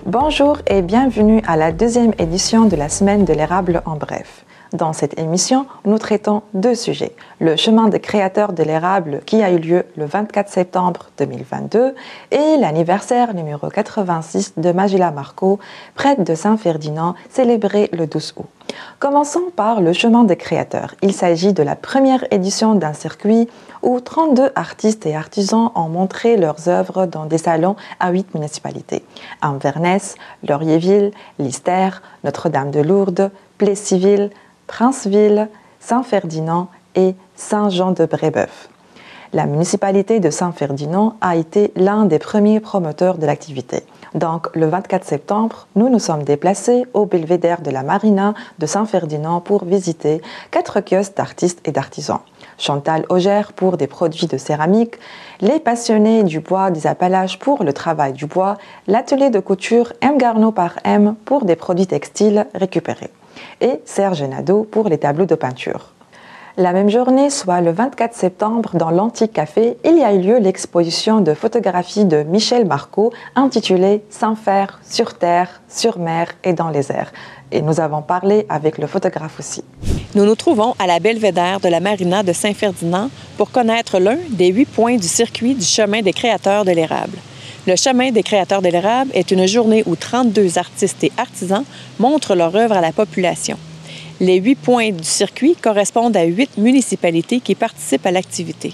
Bonjour et bienvenue à la deuxième édition de la Semaine de l'érable en bref. Dans cette émission, nous traitons deux sujets. Le chemin des créateurs de l'érable qui a eu lieu le 24 septembre 2022 et l'anniversaire numéro 86 de Magila Marco, prêtre de Saint-Ferdinand, célébré le 12 août. Commençons par le chemin des créateurs. Il s'agit de la première édition d'un circuit où 32 artistes et artisans ont montré leurs œuvres dans des salons à 8 municipalités. Inverness, Laurierville, Lister, Notre-Dame-de-Lourdes, Plessisville, Princeville, Saint-Ferdinand et Saint-Jean-de-Brébeuf. La municipalité de Saint-Ferdinand a été l'un des premiers promoteurs de l'activité. Donc, le 24 septembre, nous nous sommes déplacés au belvédère de la Marina de Saint-Ferdinand pour visiter 4 kiosques d'artistes et d'artisans. Chantal Augère pour des produits de céramique, les passionnés du bois des Appalaches pour le travail du bois, l'atelier de couture M. Garneau par M pour des produits textiles récupérés et Serge Nadeau pour les tableaux de peinture. La même journée, soit le 24 septembre, dans l'Antique Café, il y a eu lieu l'exposition de photographie de Michel Marco intitulée « Sans fer, sur terre, sur mer et dans les airs ». Et nous avons parlé avec le photographe aussi. Nous nous trouvons à la belvédère de la Marina de Saint-Ferdinand pour connaître l'un des 8 points du circuit du chemin des créateurs de l'érable. Le chemin des créateurs de l'érable est une journée où 32 artistes et artisans montrent leur œuvre à la population. Les 8 points du circuit correspondent à 8 municipalités qui participent à l'activité.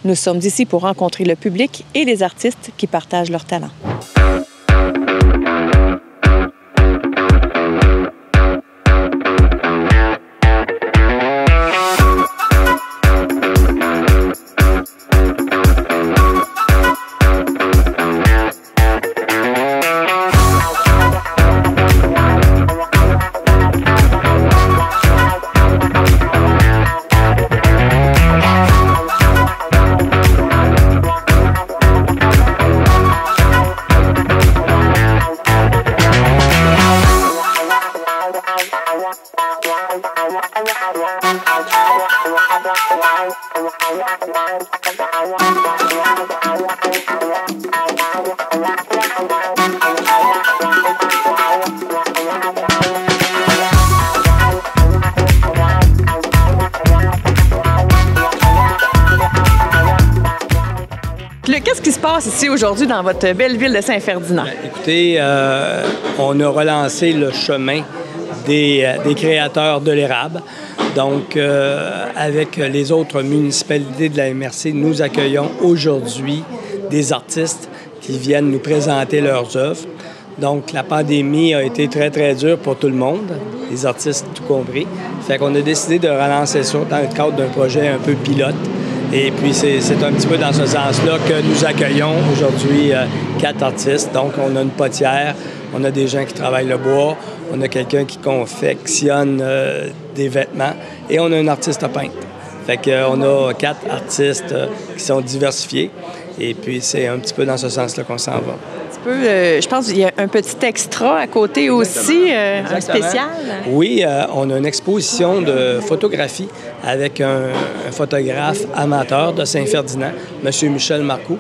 Nous sommes ici pour rencontrer le public et les artistes qui partagent leurs talents. Qu'est-ce qui se passe ici aujourd'hui dans votre belle ville de Saint-Ferdinand? Écoutez, on a relancé le chemin des créateurs de l'érable. Donc, avec les autres municipalités de la MRC, nous accueillons aujourd'hui des artistes qui viennent nous présenter leurs œuvres. Donc, la pandémie a été très, très dure pour tout le monde, les artistes tout compris. Fait qu'on a décidé de relancer ça dans le cadre d'un projet un peu pilote. Et puis, c'est un petit peu dans ce sens-là que nous accueillons aujourd'hui 4 artistes. Donc, on a une potière, on a des gens qui travaillent le bois, on a quelqu'un qui confectionne des vêtements et on a un artiste peintre. Fait qu'on a 4 artistes qui sont diversifiés. Et puis, c'est un petit peu dans ce sens-là qu'on s'en va. Je pense qu'il y a un petit extra à côté aussi, un spécial. Oui, on a une exposition de photographie avec un photographe amateur de Saint-Ferdinand, M. Michel Marco.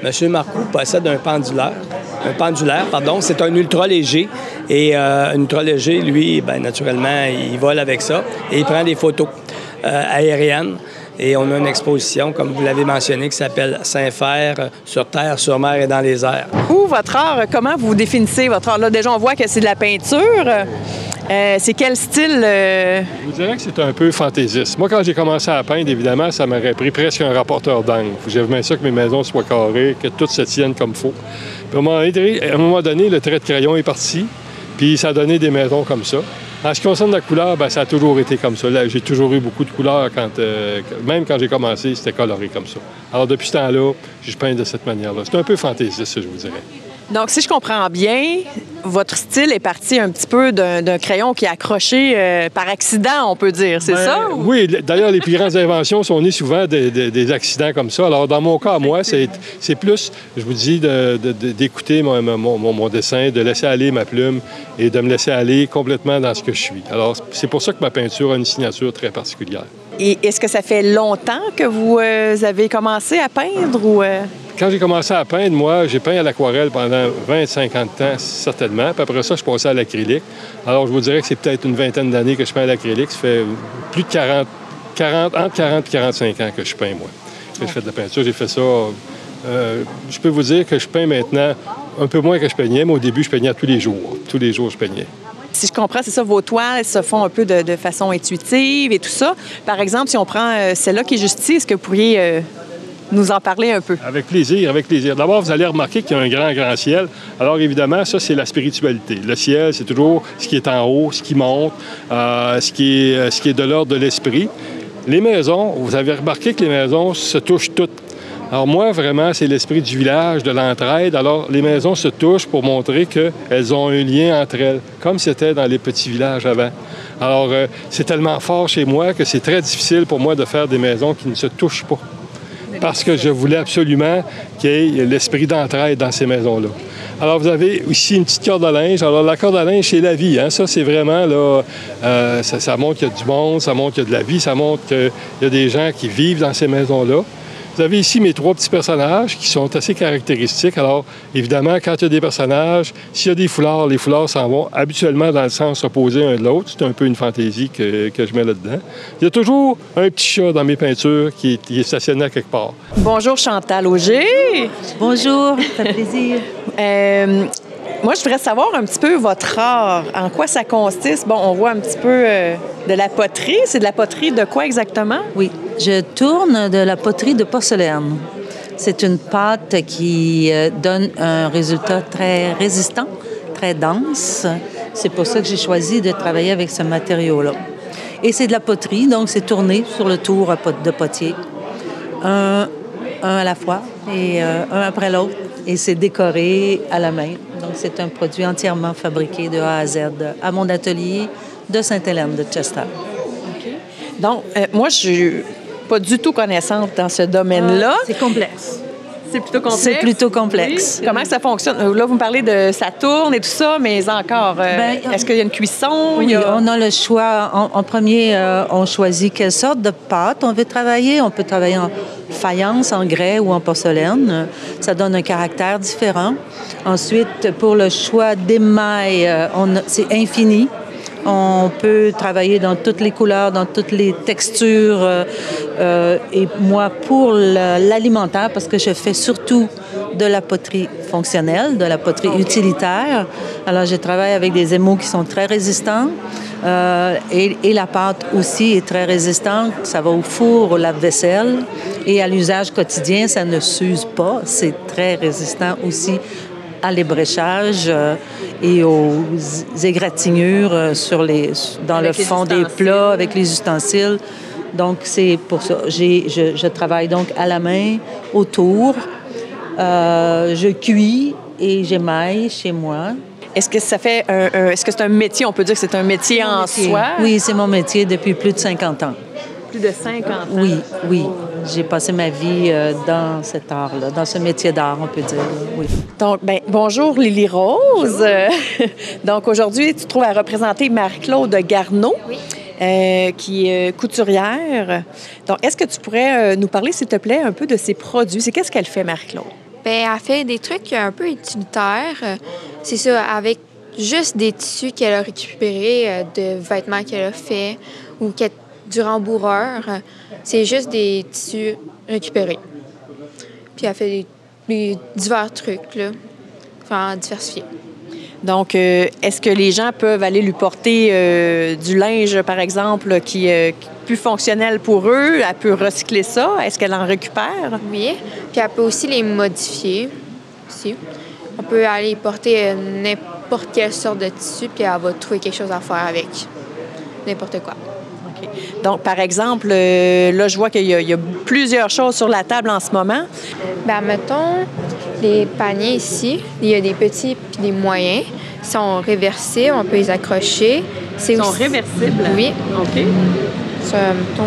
M. Marco possède un pendulaire, c'est un ultra-léger. Et un ultra-léger, lui, bien, naturellement, il vole avec ça et il prend des photos aériennes. Et on a une exposition, comme vous l'avez mentionné, qui s'appelle Saint-Fer, sur terre, sur mer et dans les airs. Votre art, comment vous définissez votre art? Là, déjà, on voit que c'est de la peinture. C'est quel style? Je vous dirais que c'est un peu fantaisiste. Moi, quand j'ai commencé à peindre, évidemment, ça m'aurait pris presque un rapporteur d'angle. J'aimais ça que mes maisons soient carrées, que tout se tienne comme il faut. Puis à un moment donné, le trait de crayon est parti, puis ça a donné des maisons comme ça. En ce qui concerne la couleur, bien, ça a toujours été comme ça. Là, j'ai toujours eu beaucoup de couleurs. Même quand j'ai commencé, c'était coloré comme ça. Alors, depuis ce temps-là, je peins de cette manière-là. C'est un peu fantaisiste, je vous dirais. Donc, si je comprends bien, votre style est parti un petit peu d'un crayon qui est accroché par accident, on peut dire, c'est ça? Ou... Oui, d'ailleurs, les plus grandes inventions sont nées souvent des accidents comme ça. Alors, dans mon cas, moi, c'est plus, je vous dis, d'écouter mon dessin, de laisser aller ma plume et de me laisser aller complètement dans ce que je suis. Alors, c'est pour ça que ma peinture a une signature très particulière. Et est-ce que ça fait longtemps que vous avez commencé à peindre ou... Quand j'ai commencé à peindre, moi, j'ai peint à l'aquarelle pendant 20-50 ans, certainement. Puis après ça, je passais à l'acrylique. Alors, je vous dirais que c'est peut-être une vingtaine d'années que je peins à l'acrylique. Ça fait plus de entre 40 et 45 ans que je peins, moi. Que je fais de la peinture. J'ai fait ça... je peux vous dire que je peins maintenant un peu moins que je peignais, mais au début, je peignais tous les jours. Tous les jours, je peignais. Si je comprends, c'est ça, vos toiles se font un peu de façon intuitive et tout ça. Par exemple, si on prend celle-là qui est juste ici, est-ce que vous pourriez nous en parler un peu? Avec plaisir, avec plaisir. D'abord, vous allez remarquer qu'il y a un grand, grand ciel. Alors, évidemment, ça, c'est la spiritualité. Le ciel, c'est toujours ce qui est en haut, ce qui monte, ce qui est de l'ordre de l'esprit. Les maisons, vous avez remarqué que les maisons se touchent toutes. Alors moi, vraiment, c'est l'esprit du village, de l'entraide. Alors, les maisons se touchent pour montrer qu'elles ont un lien entre elles, comme c'était dans les petits villages avant. Alors, c'est tellement fort chez moi que c'est très difficile pour moi de faire des maisons qui ne se touchent pas. Parce que je voulais absolument qu'il y ait l'esprit d'entraide dans ces maisons-là. Alors, vous avez ici une petite corde à linge. Alors, la corde à linge, c'est la vie. Hein? Ça, c'est vraiment, là, ça montre qu'il y a du monde, ça montre qu'il y a de la vie, ça montre qu'il y a des gens qui vivent dans ces maisons-là. Vous avez ici mes 3 petits personnages qui sont assez caractéristiques. Alors, évidemment, quand il y a des personnages, s'il y a des foulards, les foulards s'en vont habituellement dans le sens opposé un de l'autre. C'est un peu une fantaisie que je mets là-dedans. Il y a toujours un petit chat dans mes peintures qui est stationné à quelque part. Bonjour, Chantal Auger. Bonjour, ça fait plaisir. Moi, je voudrais savoir un petit peu votre art. En quoi ça consiste? Bon, on voit un petit peu de la poterie. C'est de la poterie de quoi exactement? Oui, je tourne de la poterie de porcelaine. C'est une pâte qui donne un résultat très résistant, très dense. C'est pour ça que j'ai choisi de travailler avec ce matériau-là. Et c'est de la poterie, donc c'est tourné sur le tour de potier. Un à la fois et un après l'autre. Et c'est décoré à la main. Donc, c'est un produit entièrement fabriqué de A à Z à mon atelier de Sainte-Hélène de Chester. Okay. Donc, moi, je suis pas du tout connaissante dans ce domaine-là. C'est complexe. C'est plutôt complexe? C'est plutôt complexe. Oui. Comment ça fonctionne? Là, vous me parlez de ça tourne et tout ça, mais encore, est-ce qu'il y a une cuisson? Oui, on a le choix. En premier, on choisit quelle sorte de pâte on veut travailler. On peut travailler en faïence, en grès ou en porcelaine. Ça donne un caractère différent. Ensuite, pour le choix d'émail, c'est infini. On peut travailler dans toutes les couleurs, dans toutes les textures. Et moi, pour l'alimentaire, parce que je fais surtout de la poterie fonctionnelle, de la poterie utilitaire. Alors, je travaille avec des émaux qui sont très résistants. Et la pâte aussi est très résistante. Ça va au four, au lave-vaisselle. Et à l'usage quotidien, ça ne s'use pas. C'est très résistant aussi à l'ébréchage et aux égratignures dans le fond des plats avec les ustensiles. Donc, c'est pour ça. Je travaille donc à la main, autour. Je cuis et j'émaille chez moi. Est-ce que ça fait est-ce que c'est un métier? On peut dire que c'est un métier en soi? Oui, c'est mon métier depuis plus de 50 ans. Plus de 50 ans? Oui, oui. J'ai passé ma vie dans cet art-là, dans ce métier d'art, on peut dire. Oui. Donc, bonjour Lily Rose. Donc, aujourd'hui, tu te trouves à représenter Marie-Claude Garneau. Oui. Qui est couturière. Donc, est-ce que tu pourrais nous parler, s'il te plaît, un peu de ses produits? Qu'est-ce qu'elle fait, Marie-Claude? Bien, elle fait des trucs un peu utilitaires. C'est ça, avec juste des tissus qu'elle a récupérés, de vêtements qu'elle a fait ou du rembourreur. C'est juste des tissus récupérés. Puis elle fait des divers trucs, là, enfin, diversifiés. Donc, est-ce que les gens peuvent aller lui porter du linge, par exemple, qui est plus fonctionnel pour eux? Elle peut recycler ça? Est-ce qu'elle en récupère? Oui. Puis elle peut aussi les modifier. Aussi. On peut aller porter n'importe quelle sorte de tissu, puis elle va trouver quelque chose à faire avec. N'importe quoi. OK. Donc, par exemple, là, je vois qu'il y a plusieurs choses sur la table en ce moment. Bien, mettons, les paniers ici, il y a des petits puis des moyens. Ils sont réversibles, on peut les accrocher. Ils sont réversibles? Oui. OK. Ça, mettons...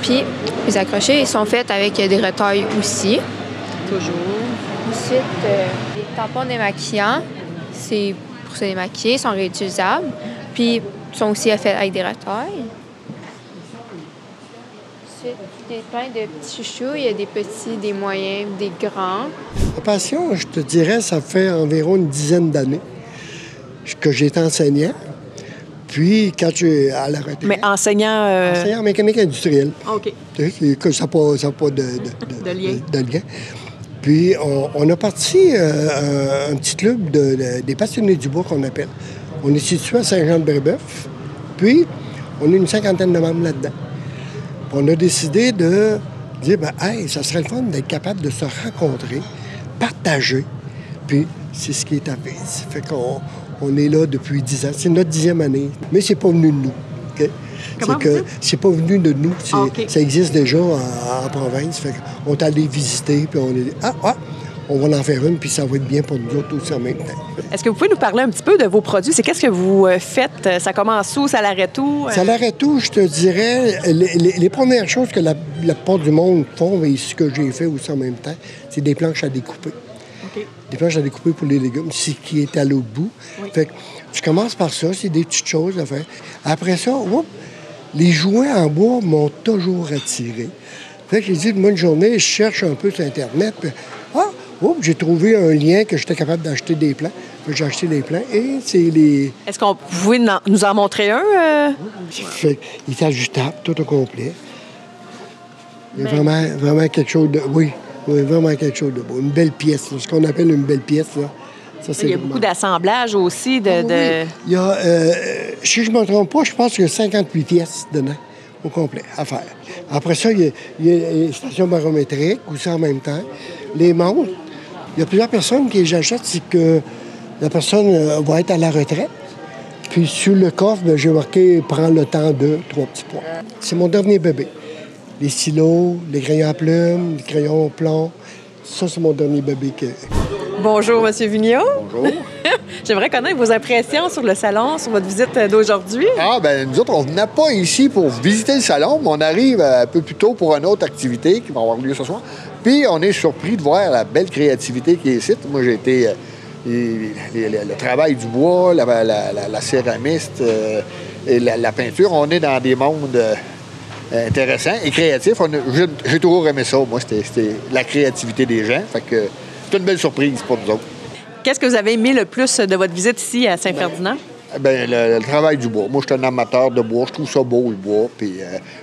Puis, les accrocher, ils sont faits avec des retailles aussi. Toujours. Ensuite, les tampons démaquillants, c'est pour se démaquiller, ils sont réutilisables. Puis, ils sont aussi faits avec des retailles. ensuite, il y a plein de petits chouchous. Il y a des petits, des moyens, des grands. La passion, je te dirais, ça fait environ une dizaine d'années que j'ai été enseignant. Puis, quand je suis à la retraite... Mais enseignant... Enseignant en mécanique industrielle. OK. Tu sais, que ça n'a pas de lien. De lien. Puis, on a parti un petit club des passionnés du bois qu'on appelle. On est situé à Saint-Jean-de-Brébeuf. Puis, on a une cinquantaine de membres là-dedans. Puis on a décidé de dire, hey, ça serait le fun d'être capable de se rencontrer, partager. Puis, c'est ce qui est arrivé. Ça fait qu'on est là depuis 10 ans. C'est notre 10e année. Mais c'est pas venu de nous. Okay? Comment c'est que c'est pas venu de nous. Okay. Ça existe déjà en province. Fait qu'on est allé visiter, puis on est dit, on va en faire une, puis ça va être bien pour nous autres aussi en même temps. Est-ce que vous pouvez nous parler un petit peu de vos produits? C'est qu'est-ce que vous faites? Ça commence où? Ça l'arrête où? Ça l'arrête où, je te dirais. Les premières choses que la plupart du monde font, et ce que j'ai fait aussi en même temps, c'est des planches à découper. OK. Des planches à découper pour les légumes, c'est qui est à l'autre bout. Oui. Fait que tu commences par ça, c'est des petites choses à faire. Après ça, les jouets en bois m'ont toujours attiré. Fait que j'ai dit, moi, une journée, je cherche un peu sur Internet, puis j'ai trouvé un lien que j'étais capable d'acheter des plants. Puis j'ai acheté des plants et c'est les... Est-ce qu'on pouvait nous en montrer un? Fait qu'il est ajustable, tout au complet. Il y a vraiment quelque chose de... Oui, vraiment quelque chose de beau. Une belle pièce, là, ce qu'on appelle une belle pièce, là. Ça, c'est Il y a beaucoup d'assemblage aussi. Oui. Il y a, si je ne me trompe pas, je pense qu'il y a 58 pièces dedans, au complet, à faire. Après ça, il y a une station barométrique aussi en même temps. Les montres. Il y a plusieurs personnes qui les achètent, c'est que la personne va être à la retraite. Puis sur le coffre, j'ai marqué « Prends le temps de 3 petits points ». C'est mon dernier bébé. Les stylos, les crayons à plumes, les crayons au plomb. Ça, c'est mon dernier bébé. Bonjour, M. Vigneault. Bonjour. J'aimerais connaître vos impressions sur le salon, sur votre visite d'aujourd'hui. Nous autres, on venait pas ici pour visiter le salon, mais on arrive un peu plus tôt pour une autre activité qui va avoir lieu ce soir. Puis, on est surpris de voir la belle créativité qui est ici. Moi, j'ai été... le travail du bois, la céramiste et la peinture, on est dans des mondes intéressants et créatifs. J'ai toujours aimé ça, moi, c'était la créativité des gens. Fait que c'est une belle surprise pour nous autres. Qu'est-ce que vous avez aimé le plus de votre visite ici à Saint-Ferdinand? Le travail du bois. Moi, je suis un amateur de bois. Je trouve ça beau, le bois. Puis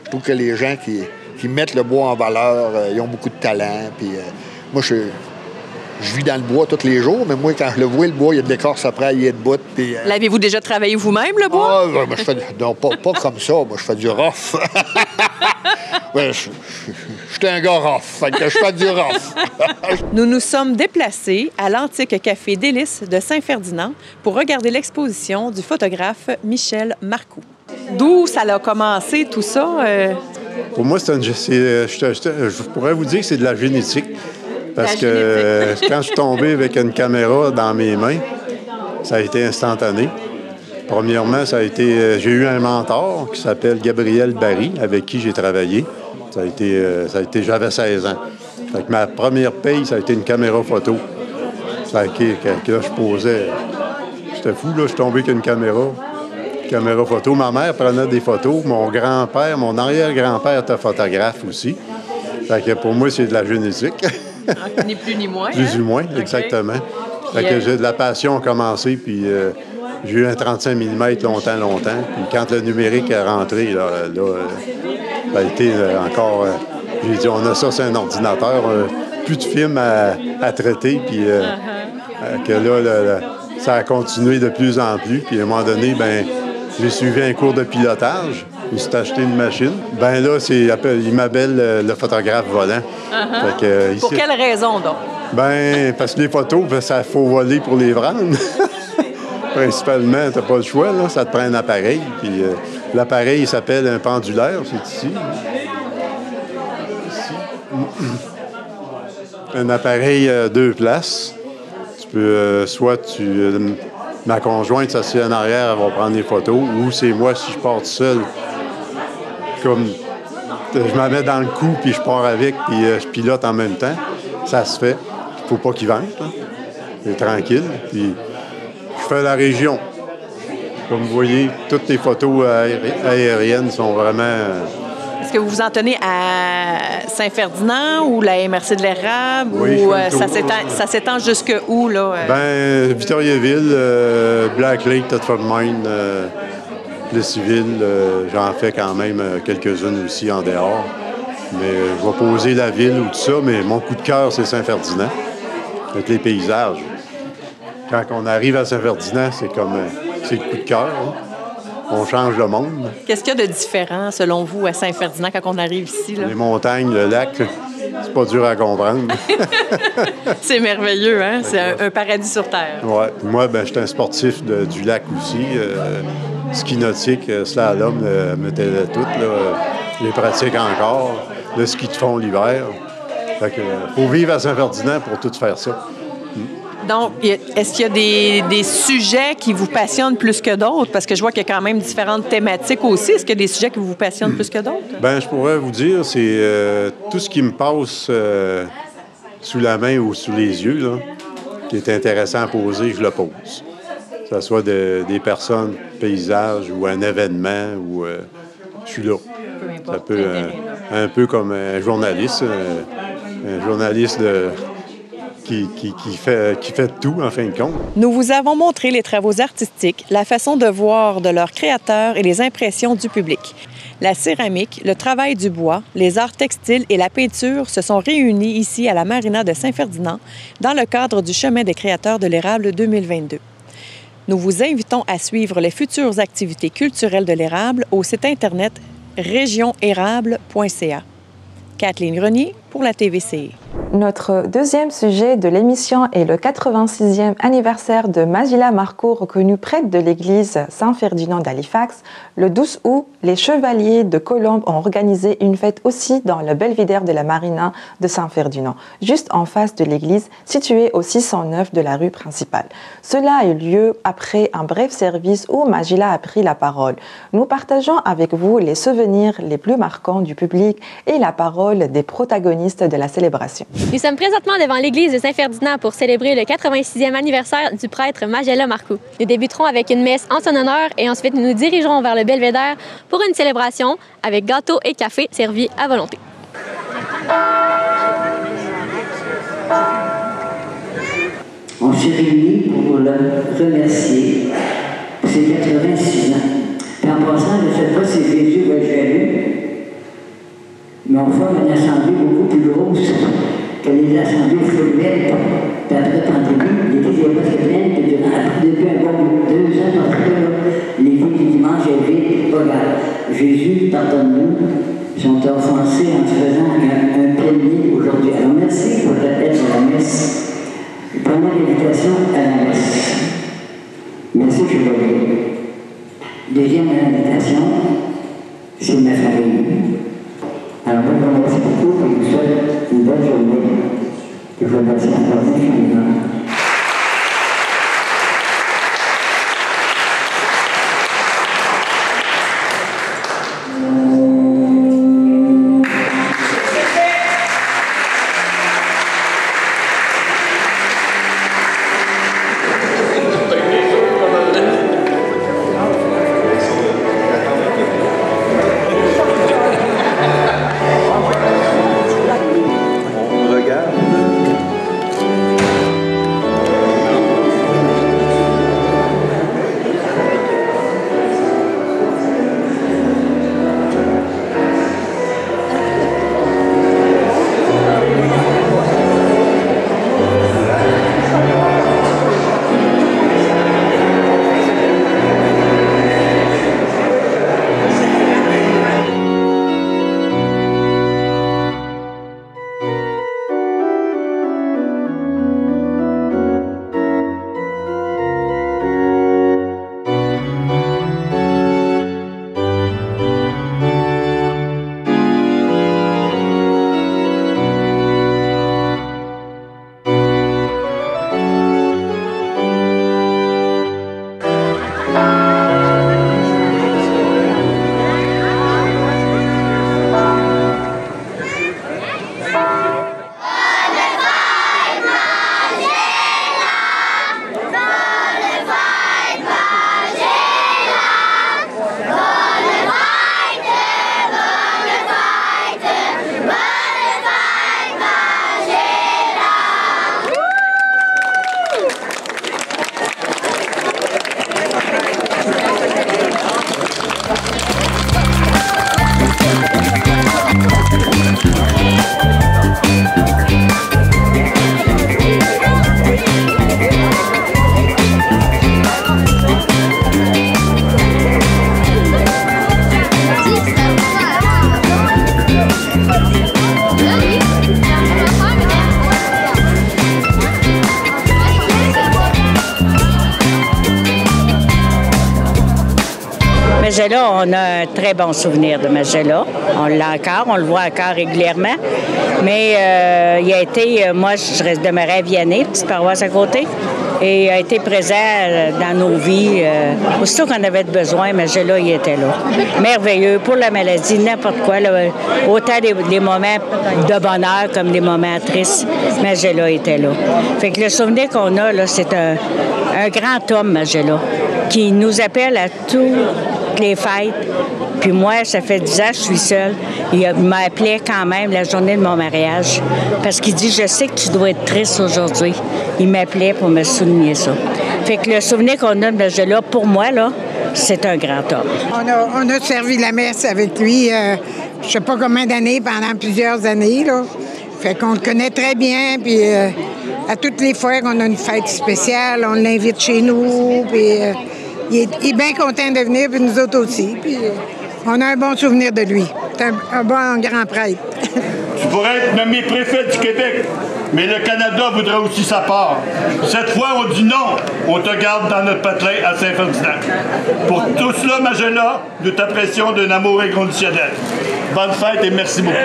je trouve que les gens qui mettent le bois en valeur, ils ont beaucoup de talent. Puis moi, je vis dans le bois tous les jours, mais moi, quand je le vois, le bois, il y a de l'écorce après, il y a de bout. Puis l'avez-vous déjà travaillé vous-même, le bois? Non, pas comme ça. Moi, je fais du rough. Je suis un gars rough, fait que je fais du rough. Nous nous sommes déplacés à l'antique café Délices de Saint-Ferdinand pour regarder l'exposition du photographe Michel Marcoux. D'où ça a commencé, tout ça? Pour moi, je pourrais vous dire que c'est de la génétique. Parce que quand je suis tombé avec une caméra dans mes mains, ça a été instantané. Premièrement, j'ai eu un mentor qui s'appelle Gabriel Barry, avec qui j'ai travaillé. J'avais 16 ans. Fait que ma première paye, ça a été une caméra photo. Là, je posais. J'étais fou, là, je suis tombé avec une caméra photo. Ma mère prenait des photos. Mon grand-père, mon arrière-grand-père était photographe aussi. Fait que pour moi, c'est de la génétique. Ni plus ni moins. Plus ou moins, exactement. Fait que j'ai de la passion a commencé, puis j'ai eu un 35 mm longtemps. Puis quand le numérique est rentré, ça a été encore... j'ai dit, on a ça, c'est un ordinateur, plus de films à traiter, puis que là, ça a continué de plus en plus. Puis à un moment donné, j'ai suivi un cours de pilotage. Je me suis acheté une machine. Là, il m'appelle le photographe volant. Fait que, pour quelle raison, donc? Parce que les photos, ça faut voler pour les vendre. Principalement, t'as pas le choix, là. Ça te prend un appareil. Puis l'appareil, il s'appelle un pendulaire, c'est ici. Un appareil 2 places. Tu peux, ma conjointe s'assied en arrière, elle va prendre des photos, ou c'est moi, si je pars tout seul, comme je me mets dans le coup, puis je pars avec, puis je pilote en même temps. Ça se fait. Il faut pas qu'il vente, là. C'est tranquille. Puis je fais la région. Comme vous voyez, toutes les photos aériennes sont vraiment... Est-ce que vous vous en tenez à Saint-Ferdinand ou la MRC de l'érable? Oui, ou ça s'étend jusque où, là? Victoriaville, Black Lake, Thetford Mine, Plessisville, j'en fais quand même quelques-unes aussi en dehors. Mais je vais poser la ville ou tout ça, mais mon coup de cœur, c'est Saint-Ferdinand, avec les paysages. Quand on arrive à Saint-Ferdinand, c'est le coup de cœur. Hein. On change le monde. Qu'est-ce qu'il y a de différent, selon vous, à Saint-Ferdinand, quand on arrive ici? Là? Les montagnes, le lac, c'est pas dur à comprendre. C'est merveilleux, hein? C'est un paradis sur Terre. Oui. Moi, je suis un sportif du lac aussi. Ski nautique, slalom, mettais tout. Je les pratique encore. Le ski de fond l'hiver. Fait que faut vivre à Saint-Ferdinand pour tout faire ça. Donc, est-ce qu'il y a des sujets qui vous passionnent plus que d'autres? Parce que je vois qu'il y a quand même différentes thématiques aussi. Est-ce qu'il y a des sujets qui vous passionnent plus que d'autres? Je pourrais vous dire, c'est tout ce qui me passe sous la main ou sous les yeux, là, qui est intéressant à poser, je le pose. Que ce soit des personnes, paysages ou un événement, ou je suis là. Ça peut un peu comme un journaliste qui fait tout, en fin de compte. Nous vous avons montré les travaux artistiques, la façon de voir de leurs créateurs et les impressions du public. La céramique, le travail du bois, les arts textiles et la peinture se sont réunis ici à la marina de Saint-Ferdinand dans le cadre du Chemin des créateurs de l'érable 2022. Nous vous invitons à suivre les futures activités culturelles de l'érable au site Internet regionérable.ca. Kathleen Grenier pour la TVCI. Notre deuxième sujet de l'émission est le 86e anniversaire de Majila Marco, reconnu prêtre de l'église Saint-Ferdinand d'Halifax. Le 12 août, les Chevaliers de Colombe ont organisé une fête aussi dans le belvédère de la marina de Saint-Ferdinand, juste en face de l'église, située au 609 de la rue principale. Cela a eu lieu après un bref service où Majila a pris la parole. Nous partageons avec vous les souvenirs les plus marquants du public et la parole des protagonistes de la célébration. Nous sommes présentement devant l'église de Saint-Ferdinand pour célébrer le 86e anniversaire du prêtre Majila Marco. Nous débuterons avec une messe en son honneur et ensuite nous nous dirigerons vers le belvédère pour une célébration avec gâteau et café servis à volonté. On s'est réunis pour le remercier pour ses 86 ans. Et en passant, je ne sais pas si Jésus va être jaloux, mais on forme une assemblée beaucoup plus grosse que les assemblées formelles. Puis après la pandémie, il était presque plein, puis depuis un bon 2 ans, en tout cas, les vies du dimanche étaient pas grave. Jésus, pardonne-nous, sont offensés en te faisant un plénier aujourd'hui. Alors merci pour être à la messe. Prenons l'invitation à la messe. Merci, Chevalier. Deuxième invitation, c'est ma famille. Alors, moi, je vous remercie beaucoup et je vous souhaite une bonne journée. Je vous remercie encore infiniment. Magella, on a un très bon souvenir de Magella. On l'a encore, on le voit encore régulièrement. Mais il a été, moi, je demeurais à Vianney, petite paroisse à côté, et il a été présent dans nos vies. Aussitôt qu'on avait besoin, Magella, il était là. Merveilleux pour la maladie, n'importe quoi. Là, autant des moments de bonheur comme des moments tristes, Magella était là. Fait que le souvenir qu'on a, là, c'est un grand homme, Magella, qui nous appelle à toutes les fêtes. Puis moi, ça fait 10 ans que je suis seule. Il m'a appelé quand même la journée de mon mariage parce qu'il dit « Je sais que tu dois être triste aujourd'hui. » Il m'appelait pour me souligner ça. Fait que le souvenir qu'on a de Magella, pour moi, là, c'est un grand homme. On a servi la messe avec lui, je sais pas combien d'années, pendant plusieurs années, là. Fait qu'on le connaît très bien, puis à toutes les fois qu'on a une fête spéciale, on l'invite chez nous, puis il est bien content de venir, puis nous autres aussi, puis on a un bon souvenir de lui. C'est un bon grand prêtre. Tu pourrais être nommé préfet du Québec, mais le Canada voudrait aussi sa part. Cette fois, on dit non, on te garde dans notre patelin à Saint-Ferdinand. Pour tout cela, Magella, nous t'apprécions d'un amour inconditionnel. Bonne fête et merci beaucoup.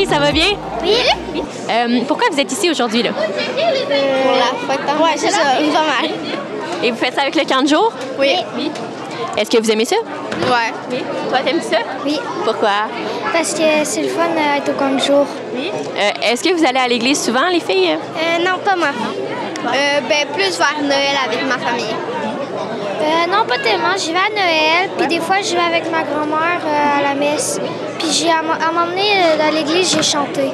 Ça va bien? Oui. Pourquoi vous êtes ici aujourd'hui, là? Pour la fête. Oui, c'est ça, pas mal. Et vous faites ça avec le camp de jour? Oui. Est-ce que vous aimez ça? Oui. Toi, t'aimes ça? Oui. Pourquoi? Parce que c'est le fun d'être au camp de jour. Oui. Est-ce que vous allez à l'église souvent, les filles? Non, pas moi. Plus vers Noël avec ma famille. Non, pas tellement. J'y vais à Noël, puis des fois, je vais avec ma grand-mère à la messe. Puis à m'emmener dans l'église, j'ai chanté.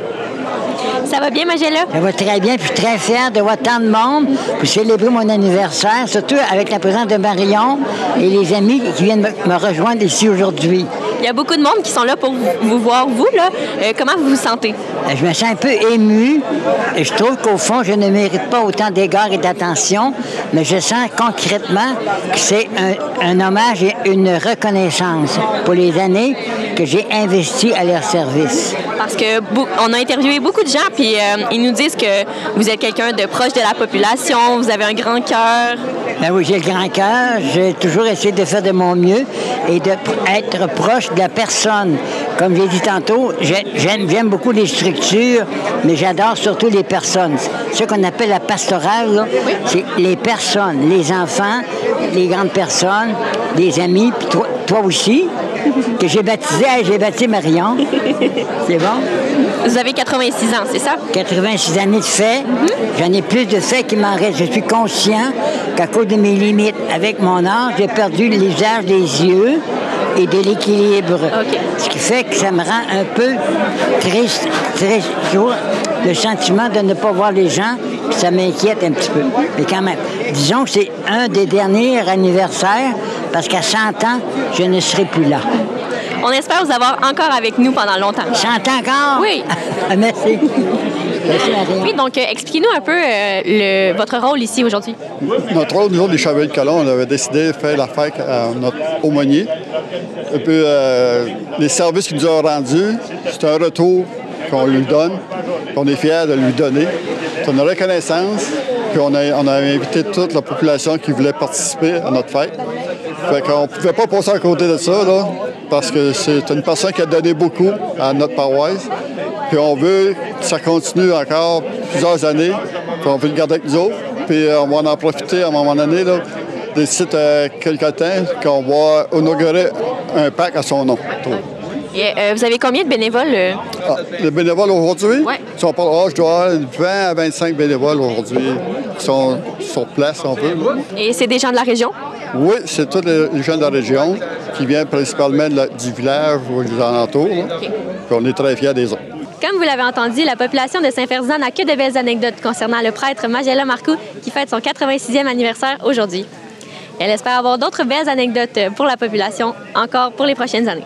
Ça va bien, Magella? Ça va très bien, puis je suis très fière de voir tant de monde pour célébrer mon anniversaire, surtout avec la présence de Marion et les amis qui viennent me rejoindre ici aujourd'hui. Il y a beaucoup de monde qui sont là pour vous voir, vous, là. Comment vous vous sentez? Je me sens un peu émue. Je trouve qu'au fond, je ne mérite pas autant d'égards et d'attention, mais je sens concrètement que c'est un hommage et une reconnaissance pour les années que j'ai investies à leur service. Parce qu'on a interviewé beaucoup de gens, puis ils nous disent que vous êtes quelqu'un de proche de la population, vous avez un grand cœur. Ben oui, j'ai le grand cœur. J'ai toujours essayé de faire de mon mieux et d'être proche de la personne. Comme j'ai dit tantôt, j'aime beaucoup les structures, mais j'adore surtout les personnes. Ce qu'on appelle la pastorale, là, c'est les personnes, les enfants, les grandes personnes, les amis, puis toi aussi, que j'ai baptisé. J'ai baptisé Marion. C'est bon? Vous avez 86 ans, c'est ça? 86 années de fait. J'en ai plus de fait qu'il m'en reste. Je suis conscient qu'à cause de mes limites, avec mon âge, j'ai perdu l'usage des yeux et de l'équilibre. Okay. Ce qui fait que ça me rend un peu triste, toujours le sentiment de ne pas voir les gens, puis ça m'inquiète un petit peu. Mais quand même, disons que c'est un des derniers anniversaires, parce qu'à 100 ans, je ne serai plus là. On espère vous avoir encore avec nous pendant longtemps. 100 ans encore? Oui. Merci. Merci, Marie. Oui, donc expliquez-nous un peu votre rôle ici aujourd'hui. Notre rôle, nous autres, les Chevaliers de Colomb, on avait décidé de faire la fête à notre aumônier. Un peu les services qu'il nous a rendus, c'est un retour qu'on lui donne, qu'on est fiers de lui donner. C'est une reconnaissance, puis on a invité toute la population qui voulait participer à notre fête. Fait qu'on ne pouvait pas passer à côté de ça, là. parce que c'est une personne qui a donné beaucoup à notre paroisse. Puis on veut que ça continue encore plusieurs années. Puis on veut le garder avec nous autres. Puis on va en profiter à un moment donné, là, d'ici quelque temps, qu'on va inaugurer un parc à son nom. Et, vous avez combien de bénévoles? Les bénévoles aujourd'hui? Oui. Si on parle, je dois avoir 20 à 25 bénévoles aujourd'hui qui sont sur place, on peut. Et c'est des gens de la région? Oui, c'est tous les gens de la région qui viennent principalement du village ou des alentours. Okay. Puis on est très fiers des autres. Comme vous l'avez entendu, la population de Saint-Ferdinand n'a que de belles anecdotes concernant le prêtre Magella Marcoux qui fête son 86e anniversaire aujourd'hui. Elle espère avoir d'autres belles anecdotes pour la population encore pour les prochaines années.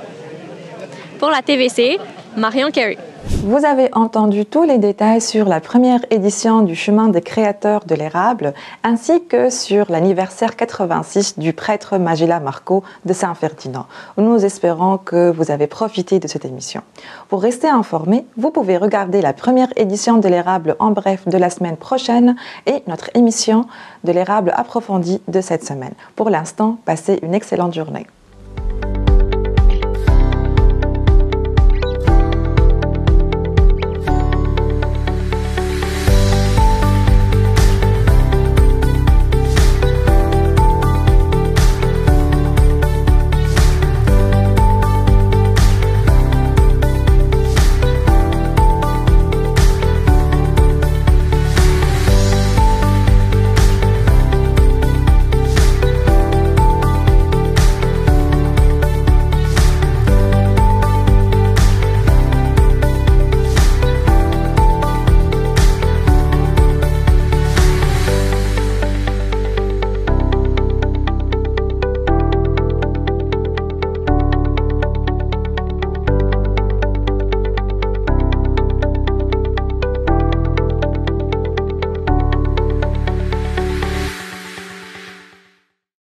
Pour la TVC, Marion Carey. Vous avez entendu tous les détails sur la première édition du Chemin des créateurs de l'érable, ainsi que sur l'anniversaire 86 du prêtre Magella Marcoux de Saint-Ferdinand. Nous espérons que vous avez profité de cette émission. Pour rester informé, vous pouvez regarder la première édition de l'érable en bref de la semaine prochaine et notre émission de l'érable approfondie de cette semaine. Pour l'instant, passez une excellente journée.